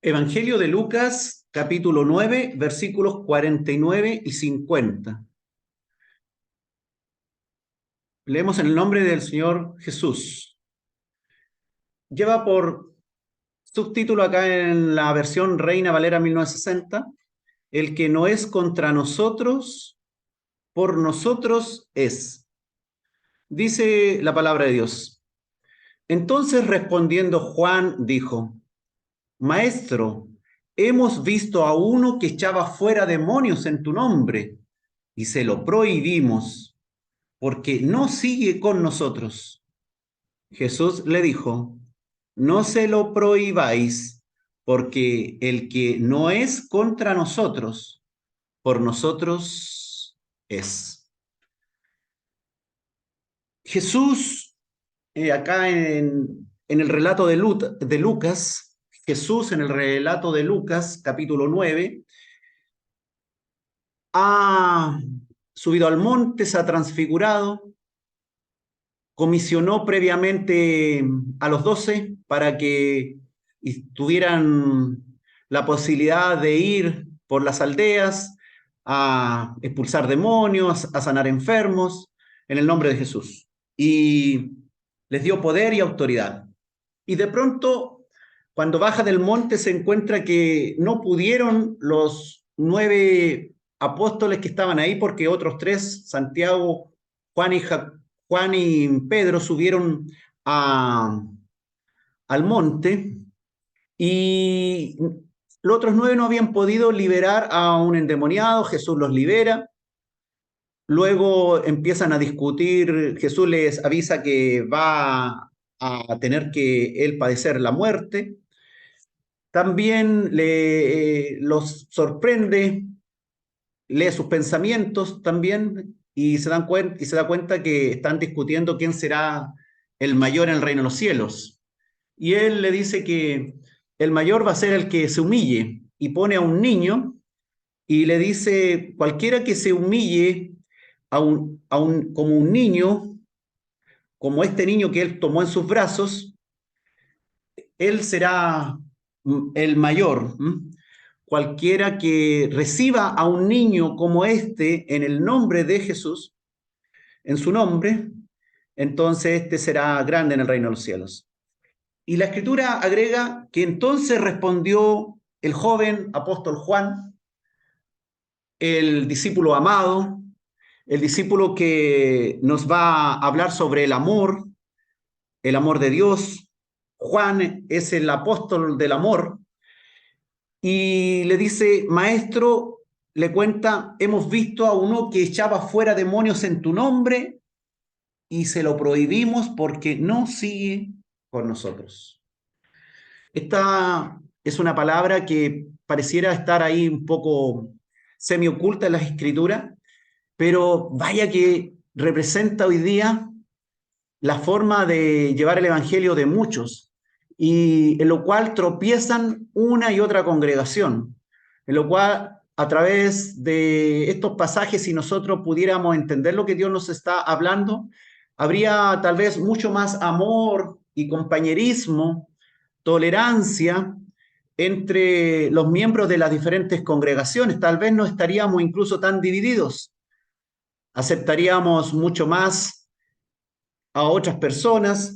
Evangelio de Lucas, capítulo 9, versículos 49 y 50. Leemos en el nombre del Señor Jesús. Lleva por subtítulo acá en la versión Reina Valera 1960, el que no es contra nosotros, por nosotros es. Dice la palabra de Dios. Entonces respondiendo Juan dijo, Maestro, hemos visto a uno que echaba fuera demonios en tu nombre y se lo prohibimos porque no sigue con nosotros. Jesús le dijo, no se lo prohibáis, porque el que no es contra nosotros, por nosotros es. Jesús, acá en el relato de Lucas, Jesús en el relato de Lucas, capítulo 9, ha subido al monte, se ha transfigurado, comisionó previamente a los 12 para que tuvieran la posibilidad de ir por las aldeas a expulsar demonios, a sanar enfermos, en el nombre de Jesús. Y les dio poder y autoridad. Y de pronto, cuando baja del monte, se encuentra que no pudieron los 9 apóstoles que estaban ahí, porque otros 3, Santiago, Juan y, Juan y Pedro, subieron al monte y los otros 9 no habían podido liberar a un endemoniado. Jesús los libera. Luego empiezan a discutir, Jesús les avisa que va a tener que él padecer la muerte. También los sorprende, lee sus pensamientos también y se da cuenta que están discutiendo quién será el mayor en el reino de los cielos. Y él le dice que el mayor va a ser el que se humille y pone a un niño y le dice, cualquiera que se humille como un niño, como este niño que él tomó en sus brazos, él será el mayor. Cualquiera que reciba a un niño como este en el nombre de Jesús, en su nombre, entonces este será grande en el reino de los cielos. Y la escritura agrega que entonces respondió el joven apóstol Juan, el discípulo amado, el discípulo que nos va a hablar sobre el amor de Dios. Juan es el apóstol del amor y le dice, maestro, le cuenta, hemos visto a uno que echaba fuera demonios en tu nombre y se lo prohibimos porque no sigue con nosotros. Esta es una palabra que pareciera estar ahí un poco semioculta en las escrituras, pero vaya que representa hoy día la forma de llevar el evangelio de muchos y en lo cual tropiezan una y otra congregación, en lo cual a través de estos pasajes, si nosotros pudiéramos entender lo que Dios nos está hablando, habría tal vez mucho más amor y compañerismo, tolerancia entre los miembros de las diferentes congregaciones. Tal vez no estaríamos incluso tan divididos, aceptaríamos mucho más a otras personas,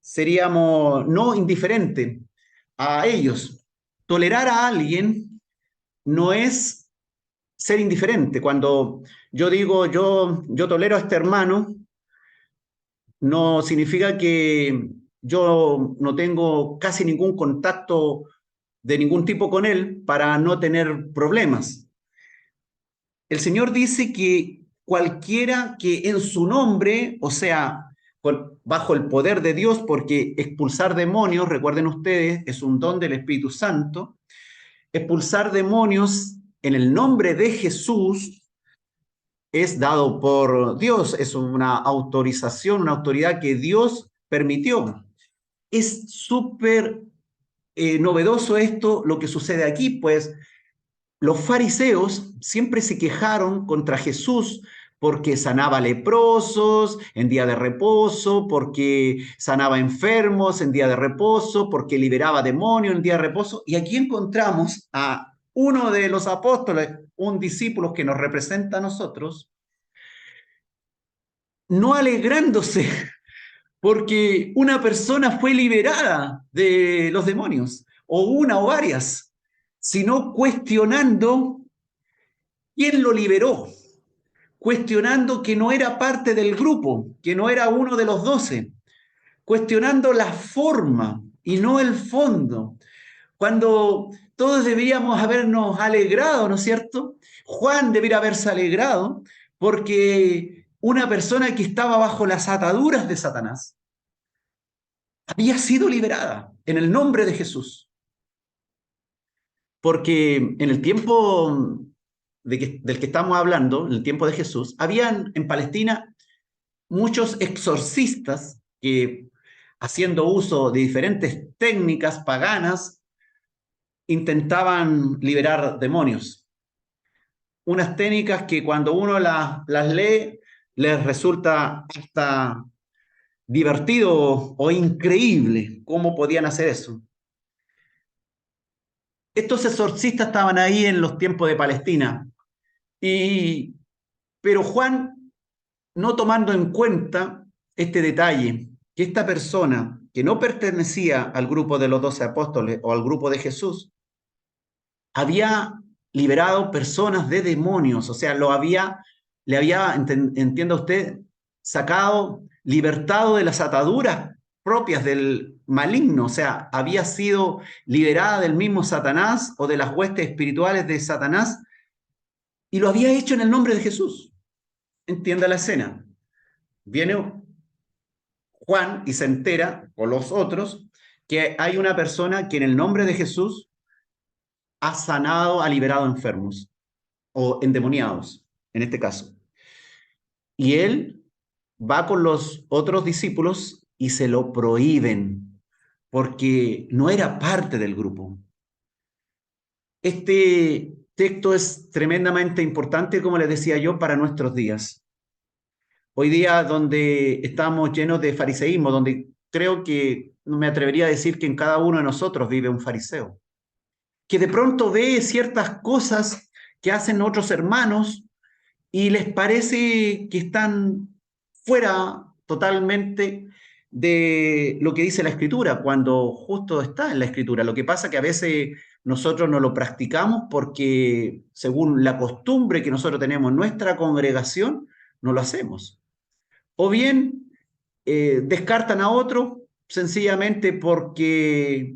seríamos no indiferentes a ellos. Tolerar a alguien no es ser indiferente. Cuando yo digo yo tolero a este hermano, no significa que yo no tengo casi ningún contacto de ningún tipo con él para no tener problemas. El Señor dice que cualquiera que en su nombre, o sea, bajo el poder de Dios, porque expulsar demonios, recuerden ustedes, es un don del Espíritu Santo, expulsar demonios en el nombre de Jesús es dado por Dios, es una autorización, una autoridad que Dios permitió. Es súper novedoso esto, lo que sucede aquí, pues los fariseos siempre se quejaron contra Jesús porque sanaba leprosos en día de reposo, porque sanaba enfermos en día de reposo, porque liberaba demonios en día de reposo. Y aquí encontramos a uno de los apóstoles, un discípulo que nos representa a nosotros, no alegrándose porque una persona fue liberada de los demonios, o una o varias, sino cuestionando quién lo liberó, cuestionando que no era parte del grupo, que no era uno de los 12, cuestionando la forma y no el fondo, cuando todos deberíamos habernos alegrado, ¿no es cierto? Juan debería haberse alegrado porque una persona que estaba bajo las ataduras de Satanás había sido liberada en el nombre de Jesús. Porque en el tiempo del que estamos hablando, en el tiempo de Jesús, habían en Palestina muchos exorcistas que, haciendo uso de diferentes técnicas paganas, intentaban liberar demonios. Unas técnicas que cuando uno las lee, les resulta hasta divertido o increíble cómo podían hacer eso. Estos exorcistas estaban ahí en los tiempos de Palestina, pero Juan, no tomando en cuenta este detalle, que esta persona que no pertenecía al grupo de los 12 apóstoles o al grupo de Jesús, había liberado personas de demonios, o sea, le había, entienda usted, sacado, libertado de las ataduras propias del maligno, o sea, había sido liberada del mismo Satanás o de las huestes espirituales de Satanás y lo había hecho en el nombre de Jesús. Entienda la escena. Viene Juan y se entera con los otros que hay una persona que en el nombre de Jesús ha sanado, ha liberado enfermos o endemoniados, en este caso. Y él va con los otros discípulos y se lo prohíben porque no era parte del grupo. Este texto es tremendamente importante, como les decía yo, para nuestros días. Hoy día donde estamos llenos de fariseísmo, donde creo que no me atrevería a decir que en cada uno de nosotros vive un fariseo, que de pronto ve ciertas cosas que hacen otros hermanos y les parece que están fuera totalmente de lo que dice la Escritura, cuando justo está en la Escritura. Lo que pasa es que a veces nosotros no lo practicamos porque según la costumbre que nosotros tenemos en nuestra congregación, no lo hacemos. O bien descartan a otros sencillamente porque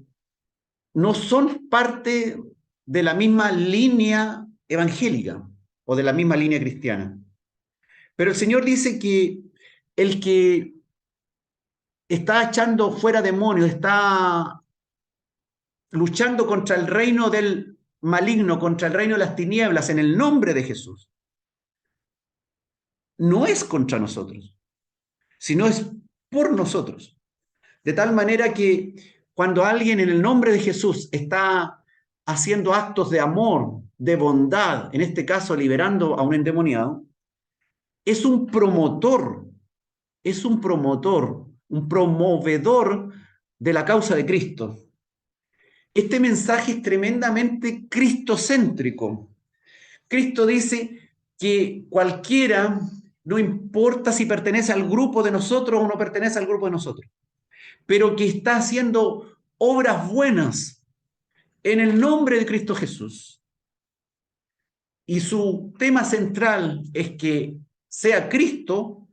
no son parte de la misma línea evangélica o de la misma línea cristiana. Pero el Señor dice que el que está echando fuera demonios, está luchando contra el reino del maligno, contra el reino de las tinieblas, en el nombre de Jesús, no es contra nosotros, sino es por nosotros. De tal manera que cuando alguien en el nombre de Jesús está haciendo actos de amor, de bondad, en este caso liberando a un endemoniado, es un promotor, un promovedor de la causa de Cristo. Este mensaje es tremendamente cristocéntrico. Cristo dice que cualquiera, no importa si pertenece al grupo de nosotros o no pertenece al grupo de nosotros, pero que está haciendo obras buenas en el nombre de Cristo Jesús. Y su tema central es que sea Cristo,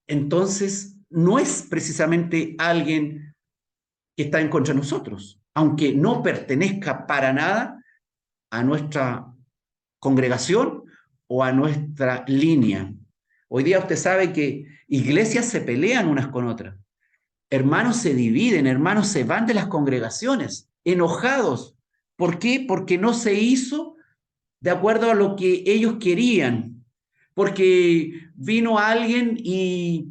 entonces no es precisamente alguien que está en contra de nosotros, aunque no pertenezca para nada a nuestra congregación o a nuestra línea. Hoy día usted sabe que iglesias se pelean unas con otras. Hermanos se dividen, hermanos se van de las congregaciones, enojados. ¿Por qué? Porque no se hizo de acuerdo a lo que ellos querían. Porque vino alguien y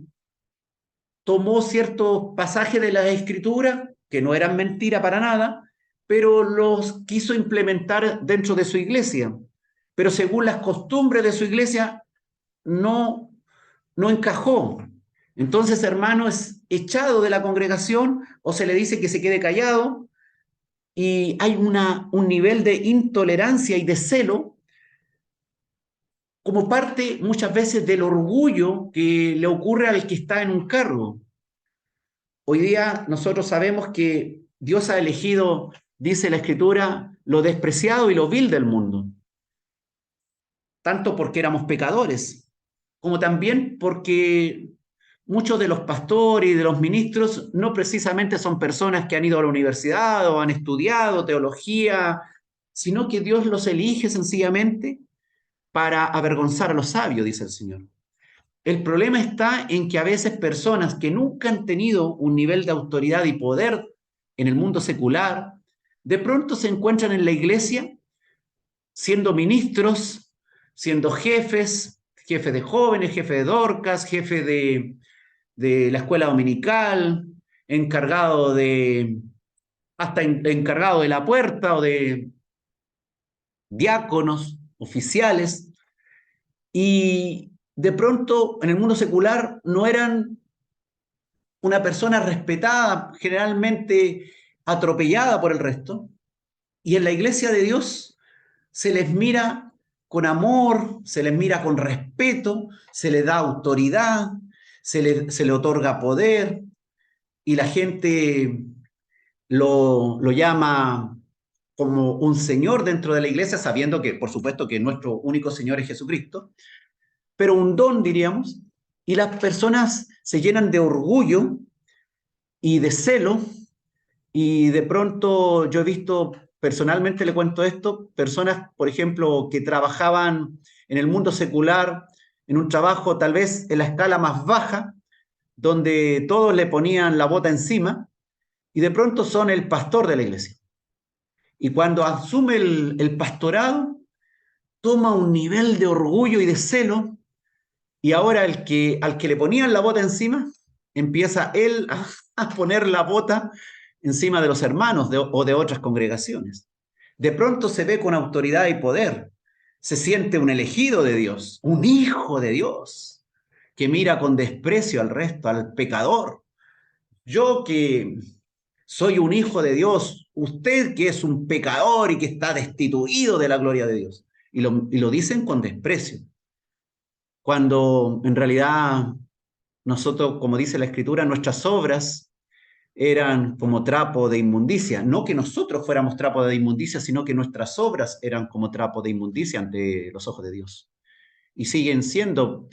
tomó ciertos pasajes de la Escritura, que no eran mentira para nada, pero los quiso implementar dentro de su iglesia. Pero según las costumbres de su iglesia, no encajó. Entonces, hermano, es echado de la congregación o se le dice que se quede callado y hay un nivel de intolerancia y de celo como parte muchas veces del orgullo que le ocurre al que está en un cargo. Hoy día nosotros sabemos que Dios ha elegido, dice la Escritura, lo despreciado y lo vil del mundo, tanto porque éramos pecadores, como también porque muchos de los pastores y de los ministros no precisamente son personas que han ido a la universidad o han estudiado teología, sino que Dios los elige sencillamente para avergonzar a los sabios, dice el Señor. El problema está en que a veces personas que nunca han tenido un nivel de autoridad y poder en el mundo secular, de pronto se encuentran en la iglesia siendo ministros, siendo jefes, jefe de jóvenes, jefe de Dorcas, jefe de la escuela dominical, encargado de, hasta encargado de la puerta o de diáconos, oficiales, y de pronto en el mundo secular no eran una persona respetada, generalmente atropellada por el resto, y en la iglesia de Dios se les mira con amor, se les mira con respeto, se les da autoridad, se le otorga poder, y la gente lo llama como un señor dentro de la iglesia, sabiendo que, por supuesto, que nuestro único Señor es Jesucristo, pero un don, diríamos, y las personas se llenan de orgullo y de celo, y de pronto yo he visto, personalmente le cuento esto, personas, por ejemplo, que trabajaban en el mundo secular, en un trabajo tal vez en la escala más baja, donde todos le ponían la bota encima, y de pronto son el pastor de la iglesia. Y cuando asume el pastorado, toma un nivel de orgullo y de celo, y ahora al que le ponían la bota encima, empieza él a poner la bota encima de los hermanos o de otras congregaciones. De pronto se ve con autoridad y poder, se siente un elegido de Dios, un hijo de Dios, que mira con desprecio al resto, al pecador. Yo que soy un hijo de Dios, usted que es un pecador y que está destituido de la gloria de Dios. Y lo dicen con desprecio, cuando en realidad nosotros, como dice la Escritura, nuestras obras eran como trapo de inmundicia. No que nosotros fuéramos trapo de inmundicia, sino que nuestras obras eran como trapo de inmundicia ante los ojos de Dios. Y siguen siendo,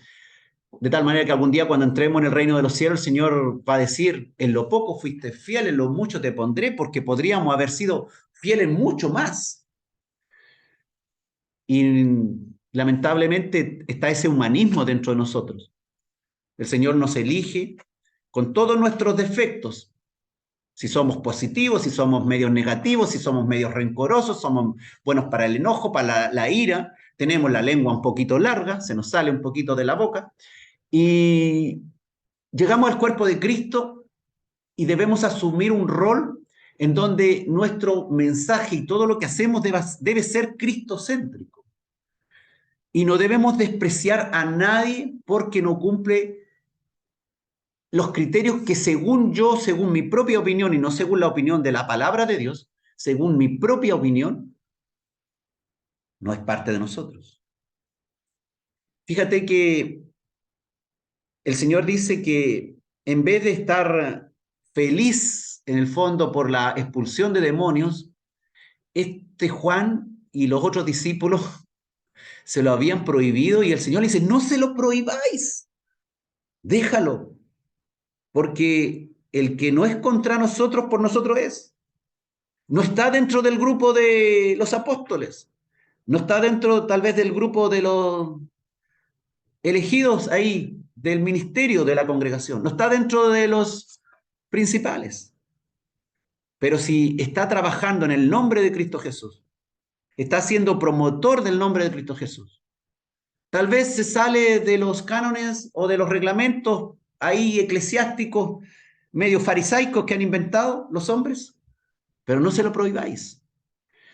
de tal manera que algún día cuando entremos en el reino de los cielos, el Señor va a decir, en lo poco fuiste fiel, en lo mucho te pondré, porque podríamos haber sido fieles mucho más. Y lamentablemente está ese humanismo dentro de nosotros. El Señor nos elige con todos nuestros defectos, si somos positivos, si somos medios negativos, si somos medios rencorosos, somos buenos para el enojo, para la ira, tenemos la lengua un poquito larga, se nos sale un poquito de la boca, y llegamos al cuerpo de Cristo y debemos asumir un rol en donde nuestro mensaje y todo lo que hacemos debe ser cristocéntrico. Y no debemos despreciar a nadie porque no cumple los criterios que según yo, según mi propia opinión y no según la opinión de la palabra de Dios, según mi propia opinión, no es parte de nosotros. Fíjate que el Señor dice que en vez de estar feliz en el fondo por la expulsión de demonios, este Juan y los otros discípulos se lo habían prohibido y el Señor le dice, no se lo prohibáis, déjalo, porque el que no es contra nosotros, por nosotros es. No está dentro del grupo de los apóstoles, no está dentro tal vez del grupo de los elegidos ahí del ministerio de la congregación, no está dentro de los principales. Pero si está trabajando en el nombre de Cristo Jesús, está siendo promotor del nombre de Cristo Jesús, tal vez se sale de los cánones o de los reglamentos ahí eclesiásticos medio farisaicos que han inventado los hombres, pero no se lo prohibáis.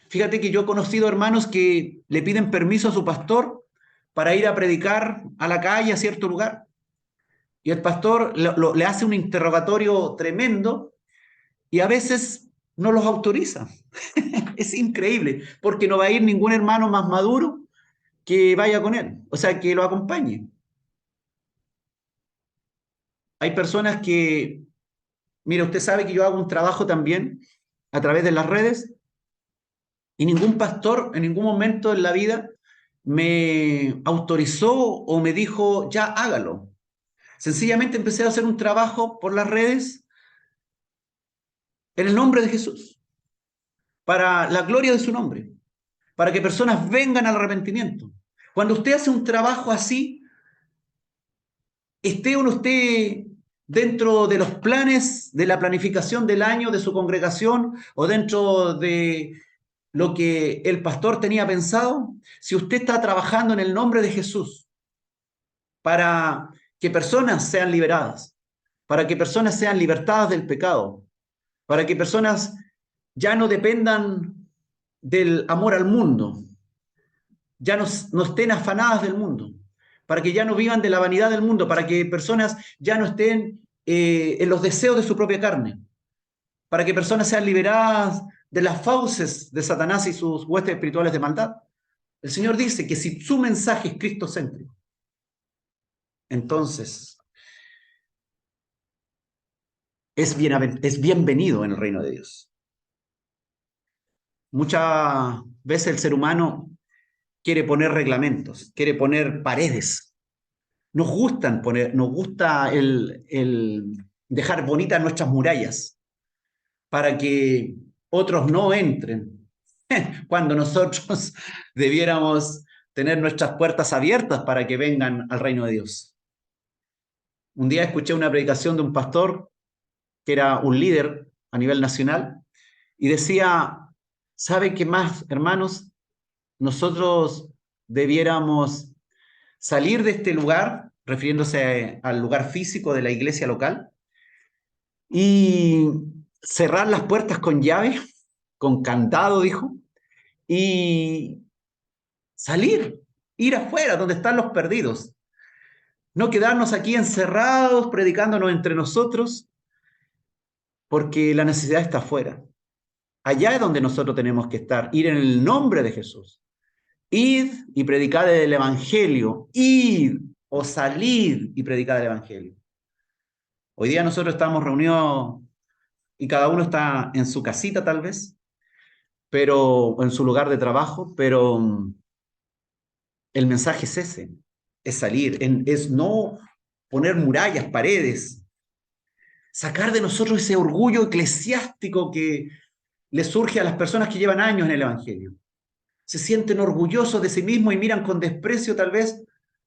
Fíjate que yo he conocido hermanos que le piden permiso a su pastor para ir a predicar a la calle, a cierto lugar. Y el pastor le hace un interrogatorio tremendo y a veces no los autoriza. Es increíble, porque no va a ir ningún hermano más maduro que vaya con él, o sea, que lo acompañe. Hay personas que, mira, usted sabe que yo hago un trabajo también a través de las redes y ningún pastor en ningún momento en la vida me autorizó o me dijo, ya hágalo. Sencillamente empecé a hacer un trabajo por las redes en el nombre de Jesús, para la gloria de su nombre, para que personas vengan al arrepentimiento. Cuando usted hace un trabajo así, esté o no esté dentro de los planes de la planificación del año de su congregación o dentro de lo que el pastor tenía pensado, si usted está trabajando en el nombre de Jesús para que personas sean liberadas, para que personas sean libertadas del pecado, para que personas ya no dependan del amor al mundo, ya no estén afanadas del mundo, para que ya no vivan de la vanidad del mundo, para que personas ya no estén en los deseos de su propia carne, para que personas sean liberadas de las fauces de Satanás y sus huestes espirituales de maldad. El Señor dice que si su mensaje es cristocéntrico, entonces es bienvenido en el reino de Dios. Muchas veces el ser humano quiere poner reglamentos, quiere poner paredes. Nos gusta el dejar bonitas nuestras murallas para que otros no entren, cuando nosotros debiéramos tener nuestras puertas abiertas para que vengan al reino de Dios. Un día escuché una predicación de un pastor que era un líder a nivel nacional y decía, ¿sabe qué más, hermanos? Nosotros debiéramos salir de este lugar, refiriéndose al lugar físico de la iglesia local, y cerrar las puertas con llave, con candado, dijo, y salir, ir afuera, donde están los perdidos. No quedarnos aquí encerrados, predicándonos entre nosotros, porque la necesidad está afuera. Allá es donde nosotros tenemos que estar, ir en el nombre de Jesús. Id y predicad el Evangelio. Id o salid y predicad el Evangelio. Hoy día nosotros estamos reunidos y cada uno está en su casita tal vez, pero en su lugar de trabajo, pero el mensaje es ese, es salir, es no poner murallas, paredes, sacar de nosotros ese orgullo eclesiástico que le surge a las personas que llevan años en el Evangelio. Se sienten orgullosos de sí mismos y miran con desprecio tal vez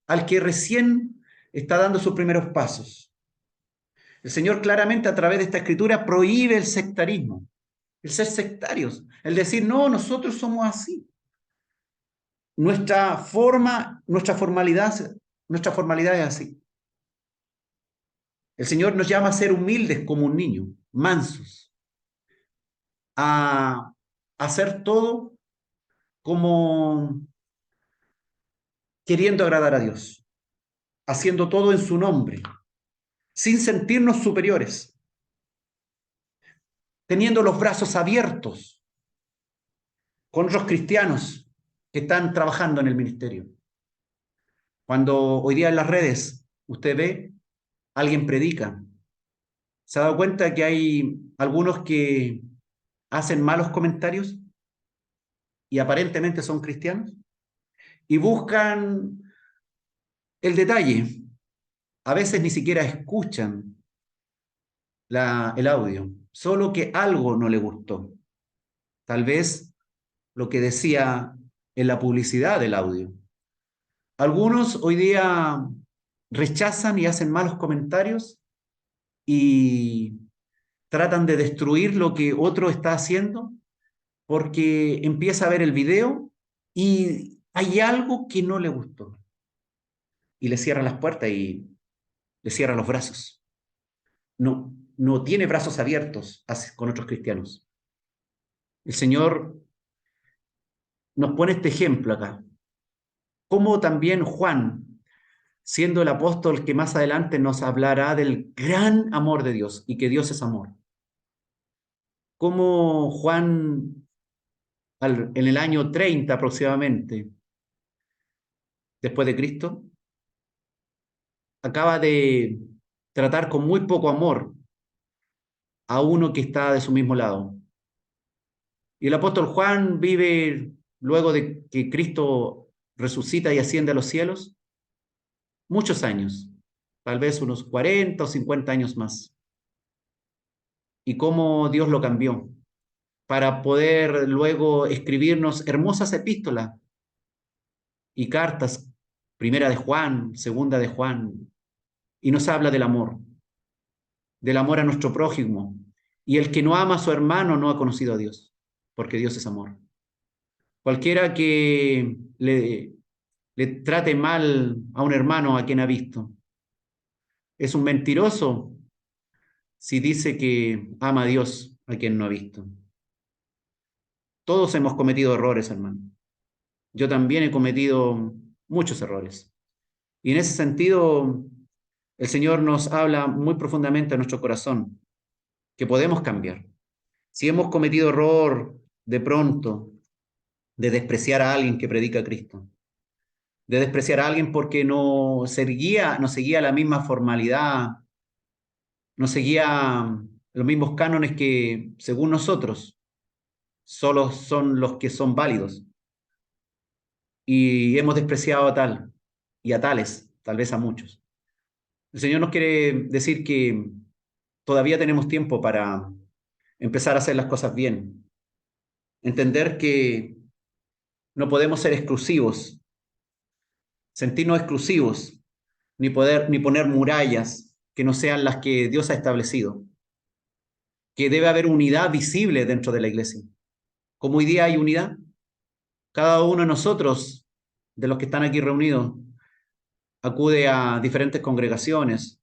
al que recién está dando sus primeros pasos. El Señor claramente a través de esta escritura prohíbe el sectarismo, el ser sectarios, el decir, no, nosotros somos así. Nuestra forma, nuestra formalidad es así. El Señor nos llama a ser humildes como un niño, mansos, a hacer todo como queriendo agradar a Dios, haciendo todo en su nombre, sin sentirnos superiores, teniendo los brazos abiertos con otros cristianos que están trabajando en el ministerio. Cuando hoy día en las redes usted ve, alguien predica, ¿se ha dado cuenta que hay algunos que hacen malos comentarios y aparentemente son cristianos? Y buscan el detalle. A veces ni siquiera escuchan el audio, solo que algo no le gustó. Tal vez lo que decía en la publicidad del audio. Algunos hoy día rechazan y hacen malos comentarios y tratan de destruir lo que otro está haciendo porque empieza a ver el video y hay algo que no le gustó y le cierra las puertas y le cierra los brazos. No tiene brazos abiertos con otros cristianos. El Señor nos pone este ejemplo acá. Como también Juan, siendo el apóstol que más adelante nos hablará del gran amor de Dios y que Dios es amor. Como Juan, en el año 30 aproximadamente, después de Cristo, acaba de tratar con muy poco amor a uno que está de su mismo lado. Y el apóstol Juan vive, luego de que Cristo resucita y asciende a los cielos, muchos años, tal vez unos 40 o 50 años más. Y cómo Dios lo cambió para poder luego escribirnos hermosas epístolas y cartas, primera de Juan, segunda de Juan, y nos habla del amor a nuestro prójimo. Y el que no ama a su hermano no ha conocido a Dios, porque Dios es amor. Cualquiera que le trate mal a un hermano a quien ha visto, es un mentiroso si dice que ama a Dios a quien no ha visto. Todos hemos cometido errores, hermano. Yo también he cometido muchos errores. Y en ese sentido, el Señor nos habla muy profundamente a nuestro corazón, que podemos cambiar. Si hemos cometido error de pronto, de despreciar a alguien que predica a Cristo, de despreciar a alguien porque no seguía la misma formalidad, no seguía los mismos cánones que, según nosotros, solo son los que son válidos. Y hemos despreciado a tal y a tales, tal vez a muchos. El Señor nos quiere decir que todavía tenemos tiempo para empezar a hacer las cosas bien. Entender que no podemos ser exclusivos, sentirnos exclusivos, ni poner murallas que no sean las que Dios ha establecido. Que debe haber unidad visible dentro de la iglesia. Como hoy día hay unidad, cada uno de nosotros, de los que están aquí reunidos, acude a diferentes congregaciones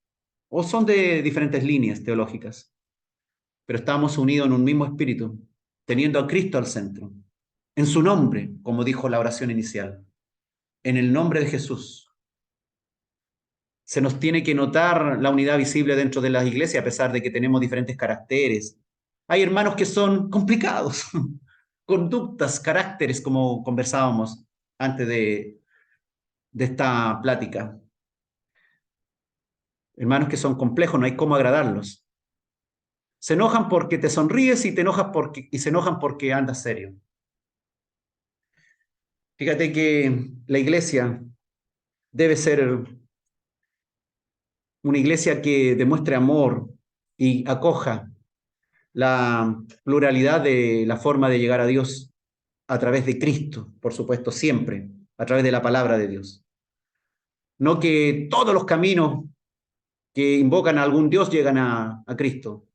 o son de diferentes líneas teológicas, pero estamos unidos en un mismo espíritu, teniendo a Cristo al centro, en su nombre, como dijo la oración inicial, en el nombre de Jesús. Se nos tiene que notar la unidad visible dentro de las iglesias, a pesar de que tenemos diferentes caracteres. Hay hermanos que son complicados, conductas, caracteres, como conversábamos antes de esta plática. Hermanos que son complejos, no hay cómo agradarlos. Se enojan porque te sonríes y y se enojan porque andas serio. Fíjate que la iglesia debe ser una iglesia que demuestre amor y acoja la pluralidad de la forma de llegar a Dios a través de Cristo, por supuesto, siempre, a través de la palabra de Dios. No que todos los caminos que invocan a algún Dios llegan a Cristo,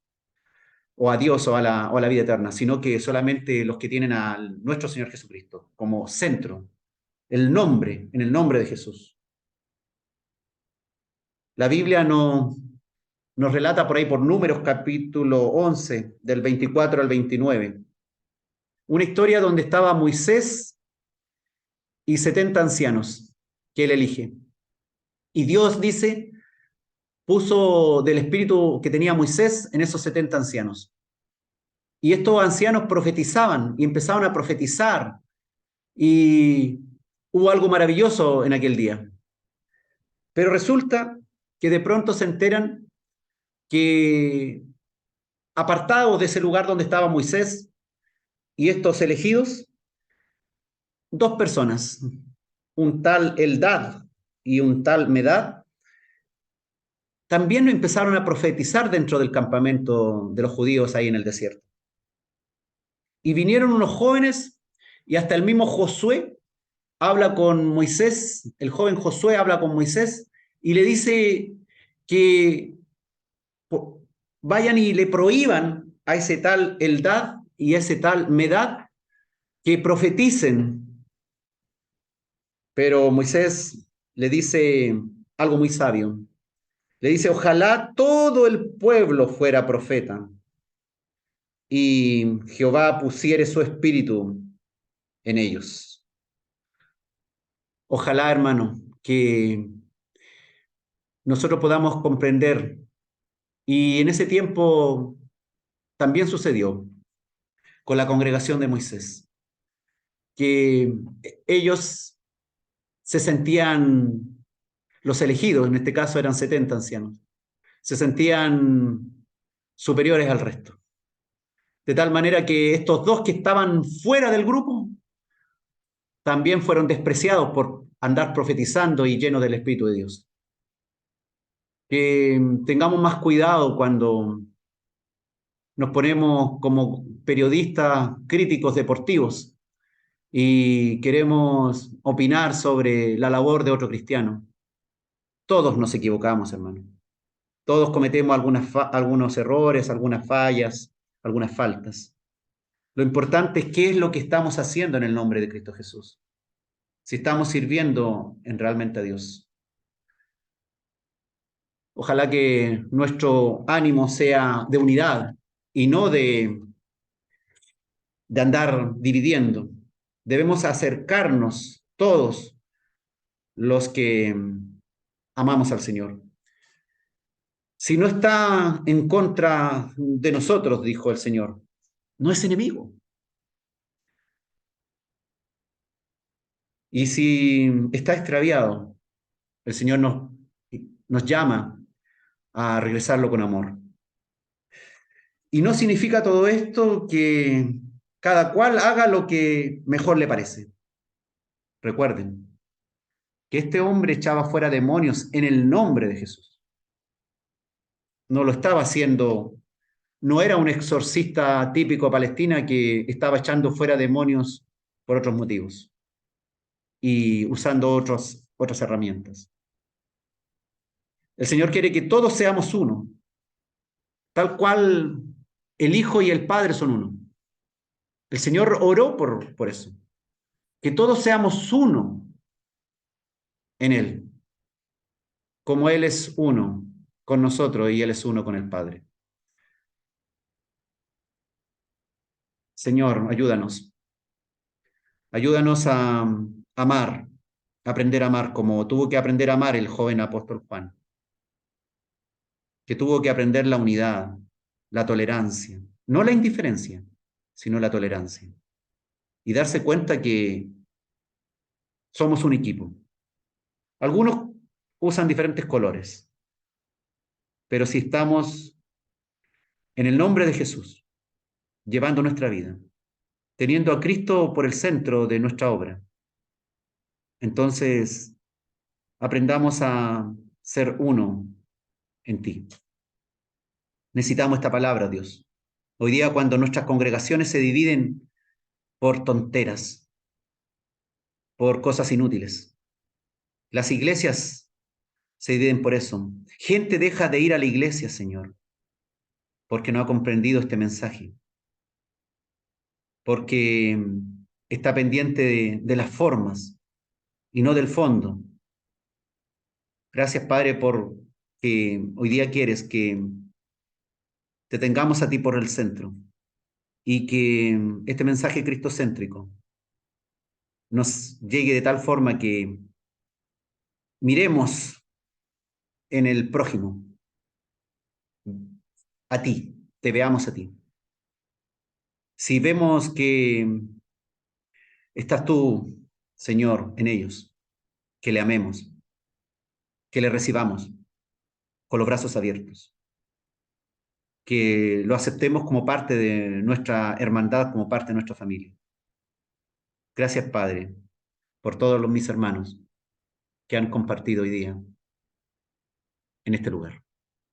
o a Dios, o a la vida eterna, sino que solamente los que tienen a nuestro Señor Jesucristo como centro, en el nombre de Jesús. La Biblia nos relata por ahí por Números capítulo 11, del 24 al 29, una historia donde estaba Moisés y 70 ancianos que él elige. Y Dios dice, puso del espíritu que tenía Moisés en esos 70 ancianos. Y estos ancianos profetizaban y empezaban a profetizar. Y hubo algo maravilloso en aquel día. Pero resulta que de pronto se enteran que apartados de ese lugar donde estaba Moisés y estos elegidos, dos personas, un tal Eldad y un tal Medad, también empezaron a profetizar dentro del campamento de los judíos ahí en el desierto. Y vinieron unos jóvenes y hasta el mismo Josué habla con Moisés, el joven Josué habla con Moisés y le dice que vayan y le prohíban a ese tal Eldad y a ese tal Medad que profeticen. Pero Moisés le dice algo muy sabio. Le dice, ojalá todo el pueblo fuera profeta y Jehová pusiere su espíritu en ellos. Ojalá, hermano, que nosotros podamos comprender. Y en ese tiempo también sucedió con la congregación de Moisés, que ellos se sentían los elegidos, en este caso eran 70 ancianos, se sentían superiores al resto. De tal manera que estos dos que estaban fuera del grupo también fueron despreciados por andar profetizando y llenos del Espíritu de Dios. Que tengamos más cuidado cuando nos ponemos como periodistas críticos deportivos y queremos opinar sobre la labor de otro cristiano. Todos nos equivocamos, hermano. Todos cometemos algunos errores, algunas fallas, algunas faltas. Lo importante es qué es lo que estamos haciendo en el nombre de Cristo Jesús. Si estamos sirviendo en realmente a Dios. Ojalá que nuestro ánimo sea de unidad y no de andar dividiendo. Debemos acercarnos todos los que amamos al Señor. Si no está en contra de nosotros, dijo el Señor, no es enemigo. Y si está extraviado, el Señor nos llama a regresarlo con amor. Y no significa todo esto que cada cual haga lo que mejor le parece. Recuerden que este hombre echaba fuera demonios en el nombre de Jesús. No lo estaba haciendo, no era un exorcista típico palestina que estaba echando fuera demonios por otros motivos y usando otras herramientas. El Señor quiere que todos seamos uno, tal cual el Hijo y el Padre son uno. El Señor oró por eso, que todos seamos uno en Él, como Él es uno con nosotros y Él es uno con el Padre. Señor, ayúdanos. Ayúdanos a amar, a aprender a amar como tuvo que aprender a amar el joven apóstol Juan, que tuvo que aprender la unidad, la tolerancia, no la indiferencia, sino la tolerancia. Y darse cuenta que somos un equipo. Algunos usan diferentes colores, pero si estamos en el nombre de Jesús, llevando nuestra vida, teniendo a Cristo por el centro de nuestra obra, entonces aprendamos a ser uno en ti. Necesitamos esta palabra, Dios. Hoy día cuando nuestras congregaciones se dividen por tonteras, por cosas inútiles, las iglesias se dividen por eso. Gente deja de ir a la iglesia, Señor, porque no ha comprendido este mensaje, porque está pendiente de las formas y no del fondo. Gracias, Padre, por que hoy día quieres que te tengamos a ti por el centro y que este mensaje cristocéntrico nos llegue de tal forma que miremos en el prójimo a ti, te veamos a ti. Si vemos que estás tú, Señor, en ellos, que le amemos, que le recibamos con los brazos abiertos, que lo aceptemos como parte de nuestra hermandad, como parte de nuestra familia. Gracias, Padre, por todos mis hermanos que han compartido hoy día en este lugar.